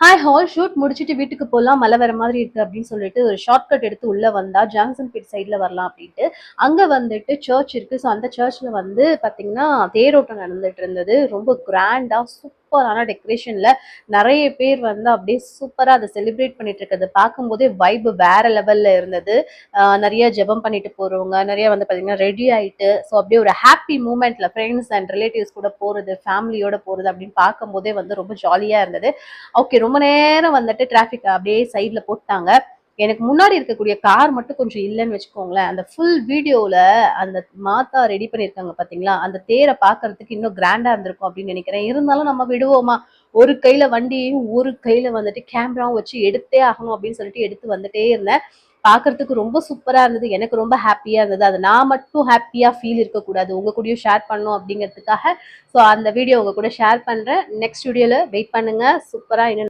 Hi hall shoot முடிச்சுட்டு வீட்டுக்கு போகலாம், மழை வர மாதிரி இருக்கு அப்படின்னு சொல்லிட்டு ஒரு ஷார்ட்கட் எடுத்து உள்ள வந்தா ஜான்சன் பீட் சைட்ல வரலாம் அப்படின்ட்டு அங்க வந்துட்டு சர்ச் இருக்கு. ஸோ அந்த சர்ச்ல வந்து பாத்தீங்கன்னா தேரோட்டம் நடந்துட்டு இருந்தது. ரொம்ப கிராண்டா சூப்பரான டெக்கரேஷன்ல நிறைய பேர் வந்து அப்படியே சூப்பரா அதை செலிப்ரேட் பண்ணிட்டு இருக்கிறது பார்க்கும்போதே வைப் வேற லெவல்ல இருந்தது. நிறைய ஜெபம் பண்ணிட்டு போறவங்க நிறைய வந்து பாத்தீங்கன்னா ரெடி ஆயிட்டு ஸோ அப்படியே ஒரு ஹாப்பி மூமெண்ட்ல ஃப்ரெண்ட்ஸ் அண்ட் ரிலேட்டிவ்ஸ் கூட போறது, ஃபேமிலியோட போறது அப்படின்னு பார்க்கும்போதே வந்து ரொம்ப ஜாலியா இருந்தது. ஓகே, ரொம்ப நேரம் வந்துட்டு டிராஃபிக் அப்படியே சைட்ல போட்டாங்க. எனக்கு முன்னாடி இருக்கக்கூடிய கார் மட்டும் கொஞ்சம் இல்லைன்னு வச்சுக்கோங்களேன். அந்த ஃபுல் வீடியோல அந்த மாத்தா ரெடி பண்ணியிருக்காங்க பாத்தீங்களா, அந்த தேரை பார்க்கறதுக்கு இன்னும் கிராண்டா இருந்திருக்கும் அப்படின்னு நினைக்கிறேன். இருந்தாலும் நம்ம விடுவோமா, ஒரு கையில வண்டியையும் ஒரு கையில வந்துட்டு கேமராவும் வச்சு எடுத்தே ஆகணும் அப்படின்னு சொல்லிட்டு எடுத்து வந்துட்டே இருந்தேன். பார்க்கறதுக்கு ரொம்ப சூப்பரா இருந்தது. எனக்கு ரொம்ப ஹாப்பியா இருந்தது. அது நான் மட்டும் ஹாப்பியா ஃபீல் இருக்கக்கூடாது, உங்க கூடயும் ஷேர் பண்ணணும் அப்படிங்கிறதுக்காக ஸோ அந்த வீடியோ உங்க கூட ஷேர் பண்றேன். நெக்ஸ்ட் வீடியோல வெயிட் பண்ணுங்க. சூப்பரா இன்னும்